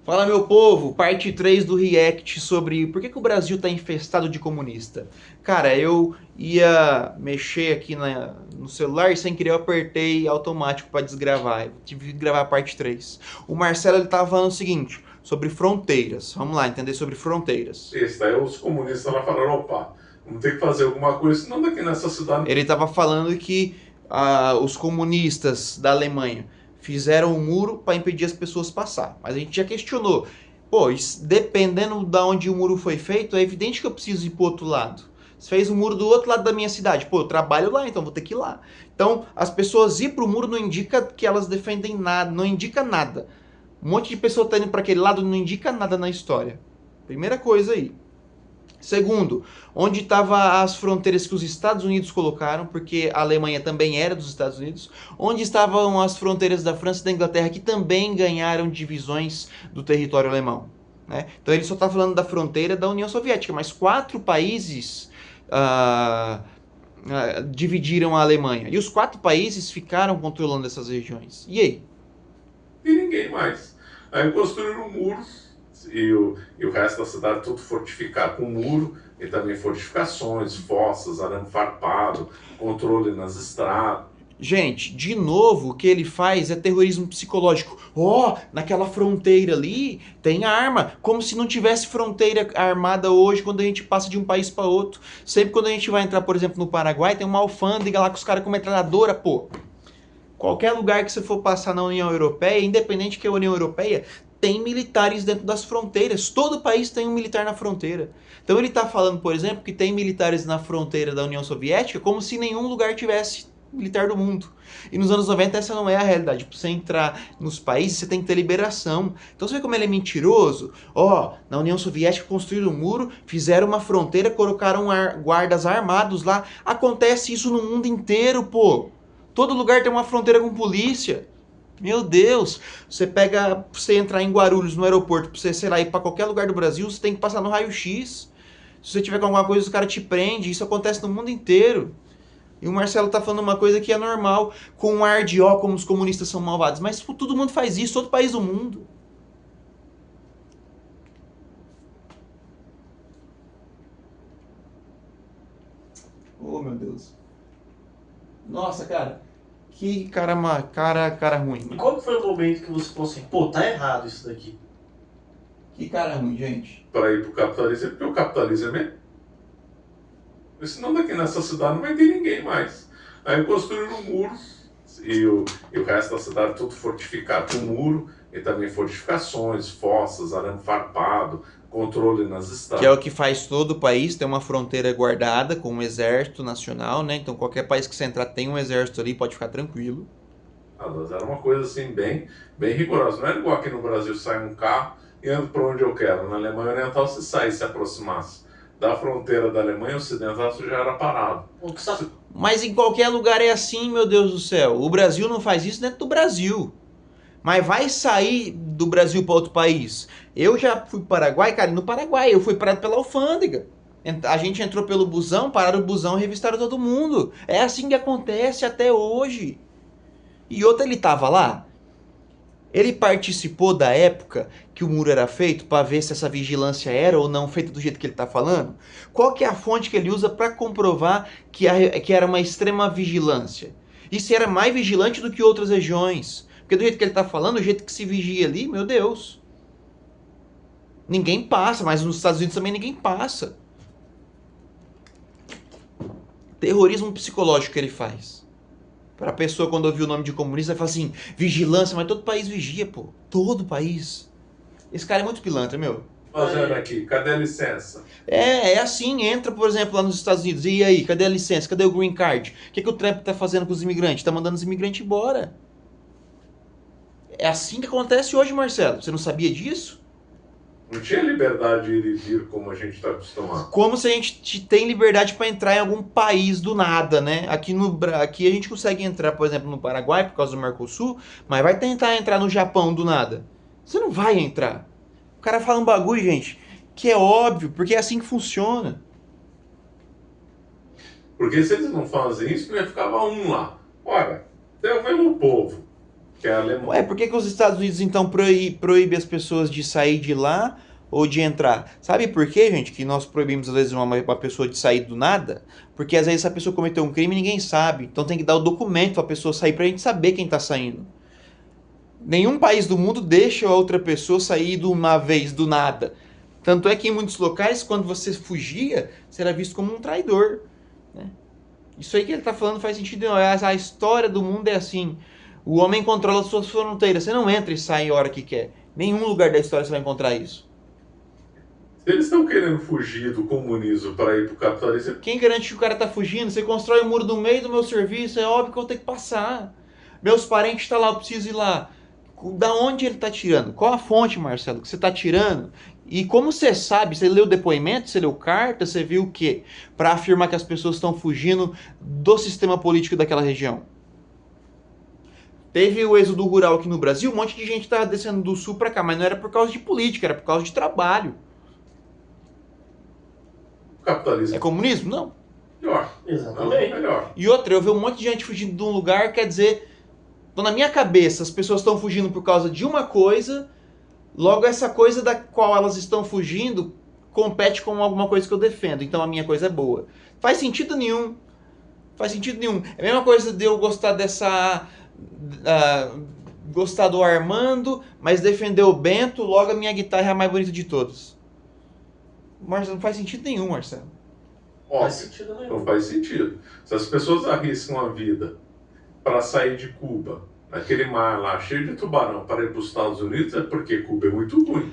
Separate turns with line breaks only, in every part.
Fala, meu povo, parte 3 do React sobre por que o Brasil está infestado de comunista. Cara, eu ia mexer aqui no celular e sem querer eu apertei automático para desgravar. Eu tive que gravar a parte 3. O Marcelo ele tava falando o seguinte, sobre fronteiras. Vamos lá, entender sobre fronteiras.
Isso, daí os comunistas lá falaram, opa, vamos ter que fazer alguma coisa, senão daqui nessa cidade...
Ele estava falando que os comunistas da Alemanha fizeram um muro para impedir as pessoas passar. Mas a gente já questionou. Pô, dependendo de onde o muro foi feito, é evidente que eu preciso ir pro outro lado. Você fez um muro do outro lado da minha cidade. Pô, eu trabalho lá, então vou ter que ir lá. Então, as pessoas ir pro muro não indica que elas defendem nada, não indica nada. Um monte de pessoa tá indo para aquele lado não indica nada na história. Primeira coisa aí. Segundo, onde estavam as fronteiras que os Estados Unidos colocaram, porque a Alemanha também era dos Estados Unidos, onde estavam as fronteiras da França e da Inglaterra, que também ganharam divisões do território alemão. Né? Então ele só está falando da fronteira da União Soviética, mas 4 países dividiram a Alemanha. E os 4 países ficaram controlando essas regiões. E aí?
E ninguém mais. Aí construíram um muro e o resto da cidade tudo fortificado com muro e também fortificações, fossas, arame farpado, controle nas estradas.
Gente, de novo, o que ele faz é terrorismo psicológico. Ó, naquela fronteira ali tem arma, como se não tivesse fronteira armada hoje quando a gente passa de um país para outro. Sempre quando a gente vai entrar, por exemplo, no Paraguai, tem uma alfândega lá com os caras com metralhadora, pô. Qualquer lugar que você for passar na União Europeia, independente que é a União Europeia, tem militares dentro das fronteiras. Todo país tem um militar na fronteira. Então ele está falando, por exemplo, que tem militares na fronteira da União Soviética como se nenhum lugar tivesse militar do mundo. E nos anos 90 essa não é a realidade. Para você entrar nos países, você tem que ter liberação. Então você vê como ele é mentiroso? Ó, na União Soviética construíram um muro, fizeram uma fronteira, colocaram guardas armados lá. Acontece isso no mundo inteiro, pô. Todo lugar tem uma fronteira com polícia. Meu Deus, você pega, pra você entrar em Guarulhos no aeroporto, pra você, sei lá, ir pra qualquer lugar do Brasil, você tem que passar no raio-x. Se você tiver com alguma coisa, os caras te prendem. Isso acontece no mundo inteiro. E o Marcelo tá falando uma coisa que é normal, com um ar de ó, como os comunistas são malvados. Mas todo mundo faz isso, todo país do mundo. Oh, meu Deus. Nossa, cara. Que cara ruim.
E qual que foi o momento que você falou assim, pô, tá errado isso daqui?
Que cara ruim, gente.
Para ir para o capitalismo, porque o capitalismo é mesmo. Senão daqui nessa cidade não vai ter ninguém mais. Aí construíram um muro e o resto da cidade tudo fortificado com muro e também fortificações, fossas, arame farpado, controle nas
Que é o
estradas.
que faz todo o país ter uma fronteira guardada com um exército nacional, né? Então qualquer país que você entrar tem um exército ali, pode ficar tranquilo.
Era uma coisa assim bem rigorosa. Não era igual aqui no Brasil, sai um carro e anda para onde eu quero. Na Alemanha Oriental, se saísse, se aproximasse da fronteira da Alemanha Ocidental, você já era parado.
O que você tá...
Mas em qualquer lugar é assim, meu Deus do céu. O Brasil não faz isso dentro do Brasil. Mas vai sair do Brasil para outro país. Eu já fui para o Paraguai, cara, e no Paraguai eu fui parado pela alfândega. A gente entrou pelo busão, pararam o busão e revistaram todo mundo. É assim que acontece até hoje. E outra, ele tava lá. Ele participou da época que o muro era feito para ver se essa vigilância era ou não feita do jeito que ele está falando? Qual que é a fonte que ele usa para comprovar que era uma extrema vigilância? E se era mais vigilante do que outras regiões? Porque do jeito que ele está falando, o jeito que se vigia ali, meu Deus. Ninguém passa, mas nos Estados Unidos também ninguém passa. Terrorismo psicológico que ele faz. Para a pessoa, quando ouvir o nome de comunista, vai falar assim, vigilância, mas todo país vigia, pô. Todo país. Esse cara é muito pilantra, meu.
Fazendo aqui, cadê a licença?
É assim, entra, por exemplo, lá nos Estados Unidos, e aí, cadê a licença? Cadê o green card? O que o Trump tá fazendo com os imigrantes? Tá mandando os imigrantes embora. É assim que acontece hoje, Marcelo. Você não sabia disso?
Não tinha liberdade de ir e vir como a gente está acostumado.
Como se a gente tem liberdade para entrar em algum país do nada, né? Aqui a gente consegue entrar, por exemplo, no Paraguai por causa do Mercosul, mas vai tentar entrar no Japão do nada. Você não vai entrar. O cara fala um bagulho, gente, que é óbvio, porque é assim que funciona.
Porque se eles não fazem isso, não ia ficar um lá. Ora, é o mesmo povo. que é alemão.
Ué, por que os Estados Unidos então proíbe as pessoas de sair de lá ou de entrar? Sabe por quê, gente, que nós proibimos às vezes uma pessoa de sair do nada? Porque às vezes essa pessoa cometeu um crime e ninguém sabe. Então tem que dar o documento pra pessoa sair pra gente saber quem tá saindo. Nenhum país do mundo deixa a outra pessoa sair de uma vez, do nada. Tanto é que em muitos locais, quando você fugia, você era visto como um traidor, né? Isso aí que ele está falando faz sentido nenhum. A história do mundo é assim. O homem controla as suas fronteiras. Você não entra e sai a hora que quer. Nenhum lugar da história você vai encontrar isso.
Se eles estão querendo fugir do comunismo para ir para o capitalismo,
Quem garante que o cara está fugindo? Você constrói um muro no meio do meu serviço, é óbvio que eu vou ter que passar. Meus parentes estão lá, eu preciso ir lá. Da onde ele está tirando? Qual a fonte, Marcelo, que você está tirando? E como você sabe? Você leu depoimento? Você leu carta? Você viu o quê? Para afirmar que as pessoas estão fugindo do sistema político daquela região. Teve o êxodo rural aqui no Brasil, um monte de gente estava descendo do sul para cá, mas não era por causa de política, era por causa de trabalho.
o capitalismo
É comunismo? Não.
melhor.
Exatamente.
Não, melhor.
E outra, eu vi um monte de gente fugindo de um lugar, quer dizer, então na minha cabeça as pessoas estão fugindo por causa de uma coisa, logo essa coisa da qual elas estão fugindo compete com alguma coisa que eu defendo, então a minha coisa é boa. Faz sentido nenhum. Faz sentido nenhum. É a mesma coisa de eu gostar dessa... gostar do Armando, mas defender o Bento, logo a minha guitarra é a mais bonita de todas. Marcelo, não faz sentido nenhum, Marcelo.
Não faz
Óbvio,
sentido nenhum.
não faz sentido. Se as pessoas arriscam a vida para sair de Cuba, naquele mar lá cheio de tubarão, para ir para os Estados Unidos, é porque Cuba é muito ruim.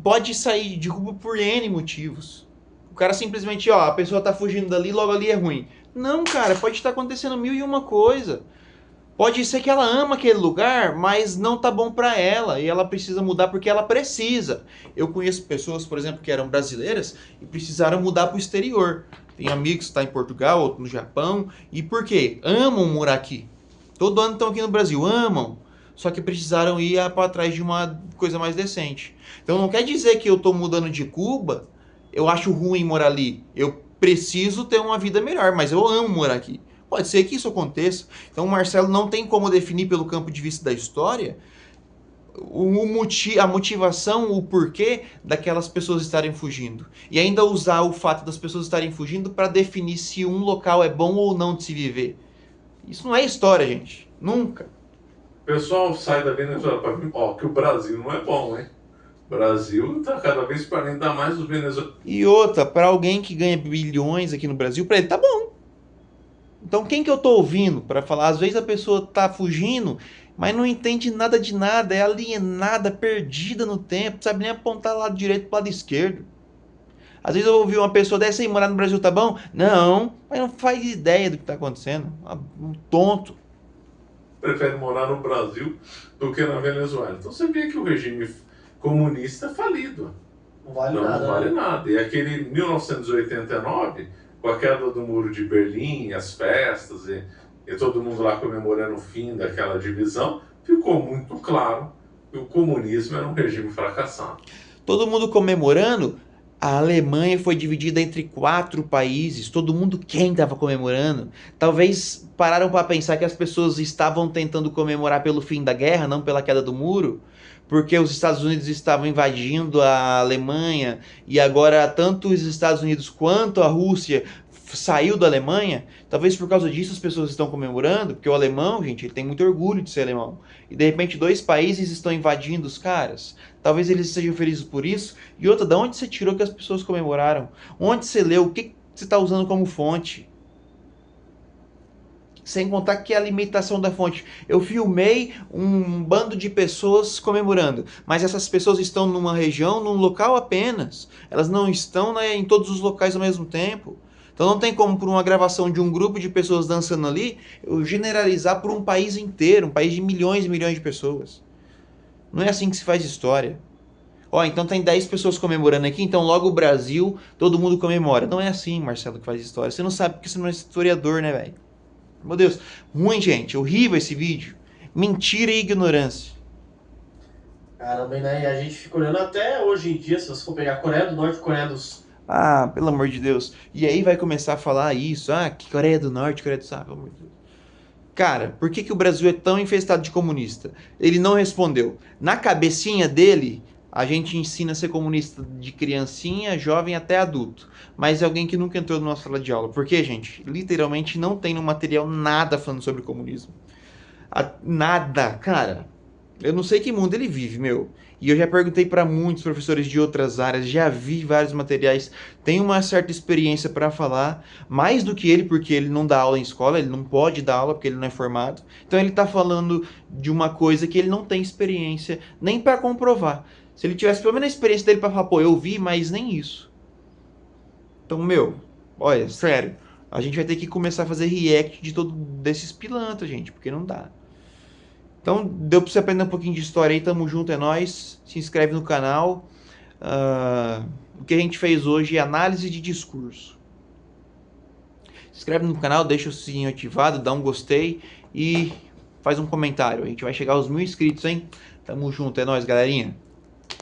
Pode sair de Cuba por N motivos. O cara simplesmente, ó, a pessoa tá fugindo dali, logo ali é ruim. Não, cara, pode estar acontecendo mil e uma coisa. Pode ser que ela ama aquele lugar, mas não tá bom pra ela e ela precisa mudar porque ela precisa. Eu conheço pessoas, por exemplo, que eram brasileiras e precisaram mudar pro exterior. Tem amigos que estão em Portugal, outro no Japão. E por quê? Amam morar aqui. Todo ano estão aqui no Brasil, amam. Só que precisaram ir para trás de uma coisa mais decente. Então não quer dizer que eu tô mudando de Cuba, eu acho ruim morar ali. Eu preciso ter uma vida melhor, mas eu amo morar aqui. Pode ser que isso aconteça. Então o Marcelo não tem como definir pelo campo de vista da história a motivação, o porquê daquelas pessoas estarem fugindo. E ainda usar o fato das pessoas estarem fugindo para definir se um local é bom ou não de se viver. Isso não é história, gente. Nunca.
O pessoal sai da Venezuela para vir, ó, que o Brasil não é bom, hein? O Brasil tá cada vez para ainda mais os venezuelanos.
E outra, para alguém que ganha bilhões aqui no Brasil, para ele tá bom. Então quem que eu tô ouvindo para falar? Às vezes a pessoa tá fugindo, mas não entende nada de nada, é alienada, perdida no tempo, não sabe nem apontar lado direito pro lado esquerdo. Às vezes eu ouvi uma pessoa dessa aí, morar no Brasil tá bom? Não, mas não faz ideia do que tá acontecendo. Um tonto.
Prefere morar no Brasil do que na Venezuela. Então você vê que o regime comunista é falido.
Não vale
Não,
nada.
não vale
né?
nada. E aquele 1989, com a queda do Muro de Berlim, as festas e todo mundo lá comemorando o fim daquela divisão, ficou muito claro que o comunismo era um regime fracassado.
Todo mundo comemorando, a Alemanha foi dividida entre 4 países, todo mundo quem estava comemorando. Talvez pararam para pensar que as pessoas estavam tentando comemorar pelo fim da guerra, não pela queda do muro, porque os Estados Unidos estavam invadindo a Alemanha e agora tanto os Estados Unidos quanto a Rússia saiu da Alemanha. Talvez por causa disso as pessoas estão comemorando, porque o alemão, gente, ele tem muito orgulho de ser alemão. E de repente 2 países estão invadindo os caras. Talvez eles sejam felizes por isso. E outra, de onde você tirou que as pessoas comemoraram? Onde você leu? O que você está usando como fonte? Sem contar que é a limitação da fonte. Eu filmei um bando de pessoas comemorando, mas essas pessoas estão numa região, num local apenas. Elas não estão, né, em todos os locais ao mesmo tempo. Então não tem como, por uma gravação de um grupo de pessoas dançando ali, eu generalizar por um país inteiro, um país de milhões e milhões de pessoas. Não é assim que se faz história. Ó, então tem 10 pessoas comemorando aqui, então logo o Brasil, todo mundo comemora. Não é assim, Marcelo, que faz história. Você não sabe porque você não é historiador, né, velho? Meu Deus, ruim, gente, horrível esse vídeo. Mentira e ignorância.
Caramba, né? E a gente fica olhando até hoje em dia, se você for pegar a Coreia do Norte, Coreia do Sul.
Ah, pelo amor de Deus. E aí vai começar a falar isso. Ah, que Coreia do Norte, Coreia do Sul. Ah, pelo amor de Deus. Cara, por que o Brasil é tão infestado de comunista? Ele não respondeu. Na cabecinha dele, a gente ensina a ser comunista de criancinha, jovem até adulto. Mas é alguém que nunca entrou na nossa sala de aula. Por quê, gente? Literalmente não tem no material nada falando sobre comunismo. Nada, cara. Eu não sei que mundo ele vive, meu. E eu já perguntei para muitos professores de outras áreas, já vi vários materiais, tenho uma certa experiência para falar, mais do que ele, porque ele não dá aula em escola, ele não pode dar aula porque ele não é formado. Então ele tá falando de uma coisa que ele não tem experiência nem para comprovar. Se ele tivesse pelo menos a experiência dele para falar, pô, eu vi, mas nem isso. Então, meu, olha, sério, a gente vai ter que começar a fazer react de todo desses pilantras, gente, porque não dá. Então, deu pra você aprender um pouquinho de história aí, tamo junto, é nóis. Se inscreve no canal. O que a gente fez hoje é análise de discurso. Se inscreve no canal, deixa o sininho ativado, dá um gostei e faz um comentário. A gente vai chegar aos 1000 inscritos, hein? Tamo junto, é nóis, galerinha.